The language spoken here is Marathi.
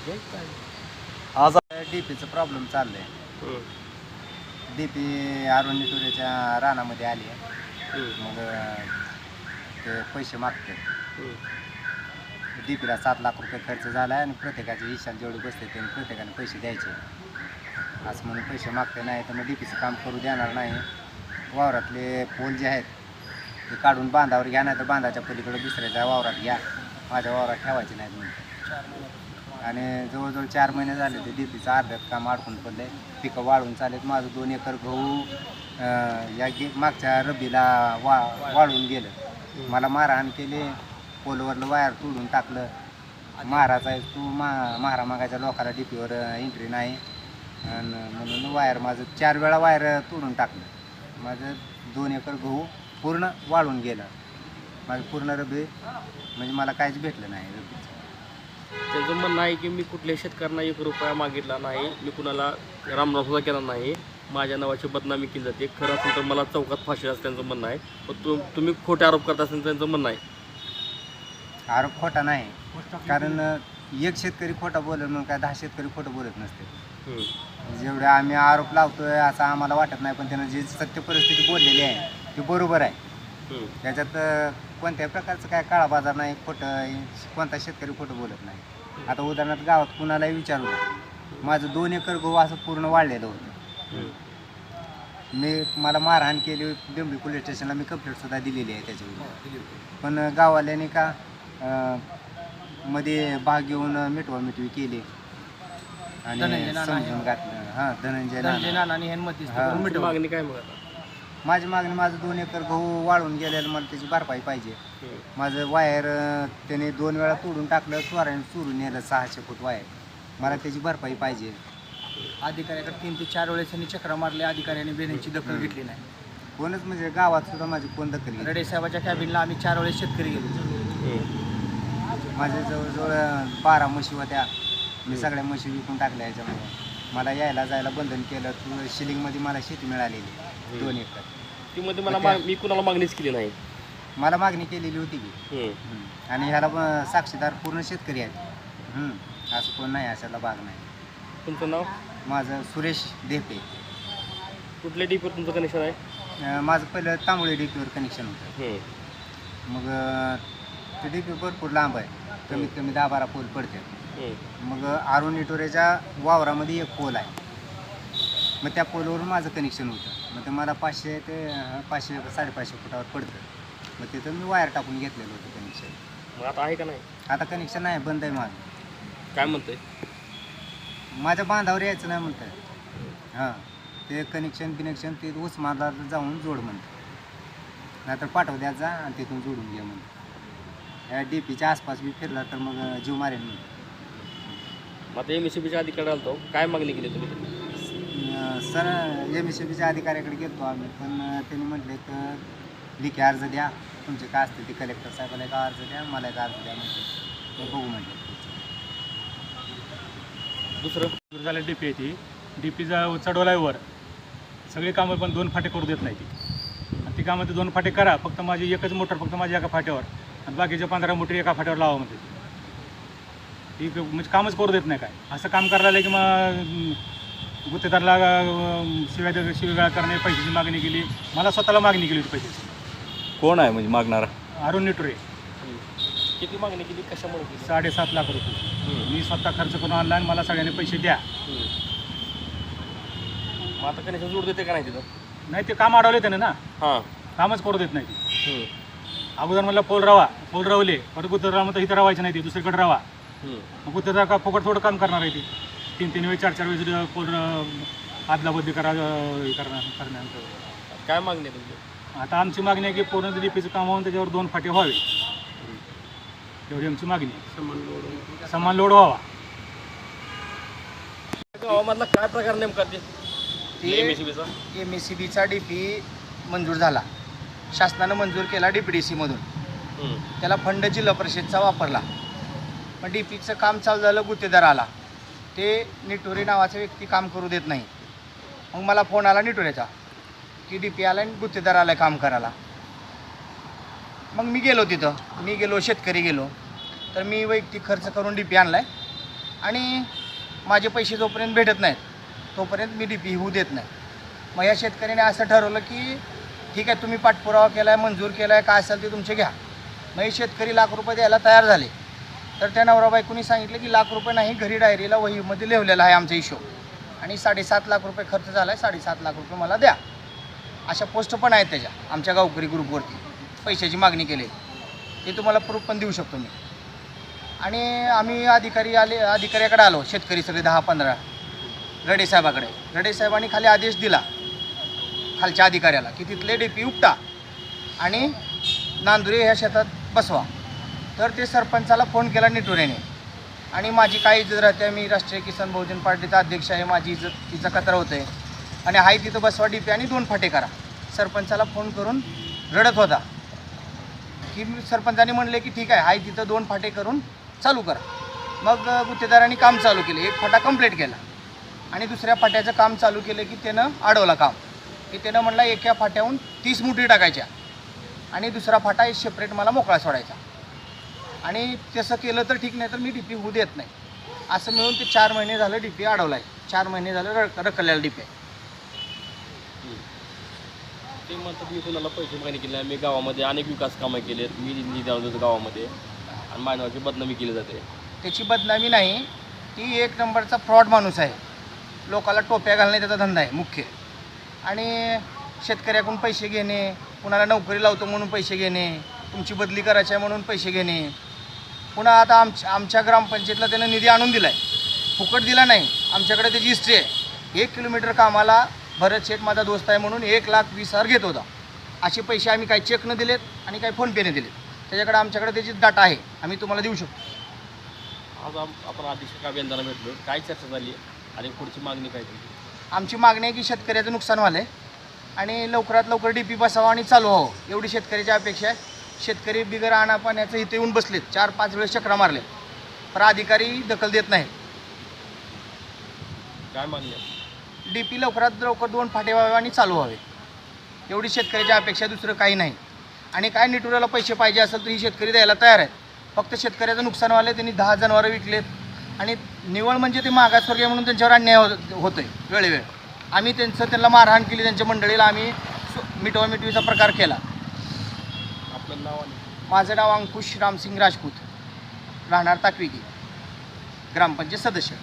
आज डीपीचा प्रॉब्लेम चाललाय. डीपी अरुण निटुरेच्या रानामध्ये आली आहे. मग ते पैसे मागतात. डीपीला 7 लाख रुपये खर्च झाला आणि प्रत्येकाचे हिशात जेवढे बसते त्यांनी प्रत्येकाने पैसे द्यायचे असं म्हणून पैसे मागते नाही तर मग डीपीचं काम करू देणार नाही. वावरातले पोल जे आहेत ते काढून बांधावर घ्या नाही तर बांधाच्या पलीकडे दुसऱ्याच्या वावरात घ्या, माझ्या वावरात ठेवायचे नाहीत म्हणून. आणि जवळजवळ 4 महिने झाले ते डीपीचं अर्ध्यात काम अडकून पडले. पिकं वाळून चालेत. माझं 2 एकर गहू मागच्या रब्बीला वाळून गेलं. मला मारहाण केली, पोलवरलं वायर तोडून टाकलं. महाराज आहे तू महारा मागायच्या लोकांना डीपीवर एंट्री नाही आणि म्हणून वायर माझं 4 वेळा वायर तोडून टाकलं. माझं 2 एकर गहू पूर्ण वाळून गेलं. माझं पूर्ण रब्बी म्हणजे मला काहीच भेटलं नाही रब्बीचं. त्यांचं म्हणणं आहे की मी कुठल्याही शेतकऱ्यांना 1 रुपया मागितला नाही, मी कुणाला रामराव सुद्धा केला नाही, माझ्या नावाची बदनामी केली जाते. खरं असेल तर मला चौकात फाशी असं त्यांचं म्हणणं आहे. पण तुम्ही खोटे आरोप करता असं त्यांचं म्हणणं आहे. आरोप खोटा नाही, कारण एक शेतकरी खोटा बोलत म्हणून काय 10 शेतकरी खोटं बोलत नसते. जेवढे आम्ही आरोप लावतोय असं आम्हाला वाटत नाही, पण त्यानं जी सत्य परिस्थिती बोललेली आहे ती बरोबर आहे. त्याच्यात कोणत्याही प्रकारचं काय काळा बाजार नाही, खोटं कोणता शेतकरी खोटं बोलत नाही. आता उदाहरणार्थ गावात कुणालाही विचारू माझं 2 एकर गहू असं पूर्ण वाढलेलं होतं. मला मारहाण केली, बेंबळी पोलीस स्टेशनला मी कंप्लेंटसुद्धा दिलेली आहे त्याच्यावर. पण गाववाल्याने का मध्ये भाग घेऊन मिटवामिटवी केली आणि समजून घातलं. हां, धनंजय मागणी काय मग आता? माझी मागणी, माझं 2 एकर गहू वाळून गेलेलं, मला त्याची भरपाई पाहिजे. माझं वायर त्याने 2 वेळा तोडून टाकलं, चोरून नेलं 600 फूट वायर. मला त्याची भरपाई पाहिजे. अधिकाऱ्याकडे 3 ते 4 वेळेस त्यांनी चक्रा मारले, अधिकाऱ्याने बेण्याची दखल घेतली नाही. कोणच म्हणजे गावात सुद्धा माझी कोण दखल घेतली. रडे साहेबाच्या कॅबिनला आम्ही 4 वेळेस शेतकरी गेलो. माझ्या जवळजवळ 12 म्हशी होत्या. मी सगळ्या म्हशी विकून टाकल्या. याच्यामुळे मला यायला जायला बंधन केलं. शिलिंगमध्ये मला शेती मिळालेली 2 एकर. ती मध्ये मी कुणाला मागणीच केली नाही. मला मागणी केलेली होती की. आणि ह्याला साक्षीदार पूर्ण शेतकरी आहेत. असं कोण नाही, अशाला भाग नाही. तुमचं नाव? माझं सुरेश देपे. कुठल्या डीपीवर तुमचं कनेक्शन आहे? माझं पहिलं तांबोळी डीपीवर कनेक्शन होतं. मग ते डीपी भरपूर लांब आहे, कमीत कमी 10-12 पोल पडते. मग अरुण निटोरेच्या वावरामध्ये एक पोल आहे. मग त्या पोलवरून माझं कनेक्शन होतं. मग ते मला 500 ते 500-550 फुटावर पडतं. मग तिथं मी वायर टाकून घेतलेलं होतं कनेक्शन. मग आता आहे का नाही? आता कनेक्शन नाही, बंद आहे माझं. काय म्हणतंय? माझ्या बांधावर यायचं नाही म्हणतं. हां, ते कनेक्शन ते उस्मानाबादला जाऊन जोड म्हणतं, नाहीतर पाठव द्या जा आणि तिथून जोडून घ्या म्हणतं. या डीपीच्या आसपास मी फिरला तर मग जीव मारेन म्हणतो. मग आता MSCBच्या अधिकारी आलतो, काय मागणी केली तुम्ही? सर, MSCBच्या अधिकाऱ्याकडे गेलो आम्ही, पण त्यांनी म्हटले तर लिखी अर्ज द्या, तुमचे काय असते ते कलेक्टर साहेबाला एक अर्ज द्या, मला एक अर्ज द्या म्हटलं. बघू म्हटलं. दुसरं झालं डीपी आहे ती डीपीचा चढवलाय वर सगळी कामं, पण 2 फाटे करू देत नाही ती. आणि ती कामं ते 2 फाटे करा, फक्त माझी एकच मोटर फक्त माझ्या एका फाट्यावर आणि बाकीच्या 15 मोटरी एका फाट्यावर लावा म्हणते. ती म्हणजे कामच करू देत नाही. काय असं काम करायला की मग गुत्तेदारला शिवीगाळ करणे, पैशाची मागणी केली. मला स्वतःला मागणी केली होती पैशाची. कोण आहे म्हणजे मागणारा? अरुण निटुरे. किती मागणी केली, कशामुळे केली? 7.5 लाख रुपये मी स्वतः खर्च करून आणला आणि मला सगळ्यांनी पैसे द्या. मग आता कनेक्शन जोड देते का नाही तिथं? नाही, ते काम अडवले त्याने ना. हां, कामच करू देत नाही ती. अगोदर मला पोल रवले, परत गुत्तेदार म्हणतो इथं रवायचं नाही, ते दुसरीकडे रवा. मग गुत्तेदार का फुकट थोडं काम करणार आहे ती. 3-3 वेळेस 4-4 वेळेस पोल आदलाबद्दी करण्यानंतर काय मागणी आहे तुमची? आता आमची मागणी आहे की पूर्ण डीपीचं काम होऊन त्याच्यावर 2 फाटे व्हावे, एवढी आमची मागणी आहे. समान लोड व्हावा. गावामधला काय प्रकार नेमका ते MSCBचा? MSCBचा डीपी मंजूर झाला, शासनानं मंजूर केला DPDC मधून. त्याला फंड जिल्हा परिषदचा वापरला. पण डीपीचं काम चालू झालं, गुत्तेदार आला. ते निटोरे नावाचा व्यक्ती काम करू देत नाही. मग मला फोन आला निटोरेचा की डीपी आला आणि गुत्तेदार आला काम करायला. मग मी गेलो तिथं, शेतकरी गेलो. तर मी वैयक्तिक खर्च करून डीपी आणला आहे आणि माझे पैसे जोपर्यंत भेटत नाहीत तोपर्यंत मी DP होऊ देत नाही. मग या शेतकऱ्याने असं ठरवलं की ठीक आहे, तुम्ही पाठपुरावा केला आहे, मंजूर केला आहे, काय असेल ते तुमचे घ्या. मग हे शेतकरी ₹1,00,000 द्यायला तयार झाले. तर त्या नवरा बायकोनी सांगितलं की ₹1,00,000 नाही, घरी डायरीला वहीमध्ये लिहिलेला आहे आमचा हिशोब, आणि ₹7.5 लाख खर्च झाला आहे, ₹7.5 लाख मला द्या. अशा पोस्ट पण आहेत त्याच्या आमच्या गावकरी ग्रुपवरती पैशाची मागणी केली. ते तुम्हाला प्रूफ पण देऊ शकतो मी. आणि आम्ही अधिकाऱ्याकडे आलो, शेतकरी सगळे 10-15 रडे साहेबाकडे. रडे साहेबांनी खाली आदेश दिला खालच्या अधिकाऱ्याला की तिथले DP उपटा आणि नांदुरे ह्या शेतात बसवा. तर ते सरपंचाला फोन केला निटोरेने, आणि माझी काय इज्जत राहते, मी राष्ट्रीय किसान बहुजन पार्टीचा अध्यक्ष आहे, माझी इज्जत तिचा कचरा होतं आहे, आणि हाय तिथं बसवा DP आणि 2 फाटे करा. सरपंचाला फोन करून रडत होता की सरपंचाने म्हणले की ठीक आहे, हाय तिथं 2 फाटे करून चालू करा. मग गुत्तेदारांनी काम चालू केलं, 1 फाटा कंप्लीट केला आणि दुसऱ्या फाट्याचं काम चालू केलं की त्यानं अडवलं काम, की त्यानं म्हणला एका फाट्याहून 30 मुठी टाकायच्या आणि दुसरा फाटा सेपरेट मला मोकळा सोडायचा. आणि तसं केलं तर ठीक, नाही तर मी DP होऊ देत नाही. असं मिळून ते 4 महिने झालं DP अडवला आहे. 4 महिने झालं रखडलेला DP आहे. ते म्हणतात मी कुणाला पैसे मागणी केले नाही, मी गावामध्ये अनेक विकास कामं केली आहेत, मी निधी आणून देतो गावामध्ये, आणि मानवाची बदनामी केली जाते. त्याची बदनामी नाही, ती 1 नंबरचा फ्रॉड माणूस आहे. लोकाला टोप्या घालणे त्याचा धंदा आहे मुख्य. आणि शेतकऱ्याकडून पैसे घेणे, कुणाला नोकरी लावतो म्हणून पैसे घेणे, तुमची बदली करायची आहे म्हणून पैसे घेणे. पुन्हा आता आमच्या ग्रामपंचायतीला त्यानं निधी आणून दिला आहे, फुकट दिला नाही. आमच्याकडे त्याची हिस्ट्री आहे. 1 किलोमीटर कामाला भरत शेठ माझा दोस्त आहे म्हणून 1,20,000 घेत होता. असे पैसे आम्ही काही चेक न दिलेत आणि काही फोनपेने दिलेत. त्याच्याकडे आमच्याकडे त्याची डाटा आहे, आम्ही तुम्हाला देऊ शकतो. आज आपण अध्यक्ष अभियंत्यांना भेटलो, काय चर्चा झाली आणि पुढची मागणी काय तुमची? आमची मागणी आहे की शेतकऱ्याचं नुकसान झालं आहे आणि लवकरात लवकर DP बसावा आणि चालू व्हावं, एवढी शेतकऱ्याची अपेक्षा आहे. शेतकरी बिगर आणा पाण्याचं इथे येऊन बसलेत, 4-5 वेळेस चक्रा मारले, पण अधिकारी दखल देत नाहीत. काय मागणी आहे? DP लवकरात लवकर 2 फाटे व्हावे आणि चालू व्हावे, एवढी शेतकऱ्याची अपेक्षा, दुसरं काही नाही. आणि काय निटुराला पैसे पाहिजे असेल तर ही शेतकरी द्यायला तयार आहेत. फक्त शेतकऱ्याचं नुकसान व्हायला त्यांनी 10 जनावरं विकलेत, आणि निवळ म्हणजे ते मागासवर्गीय म्हणून त्यांच्यावर अन्याय होतो आहे वेळोवेळ. आम्ही त्यांना मारहाण केली, त्यांच्या मंडळीला आम्ही मिटवामिटवीचा प्रकार केला. आपलं नाव आणि माझं नाव अंकुश रामसिंग राजपूत, राहणार ताकविकी, ग्रामपंचायत सदस्य.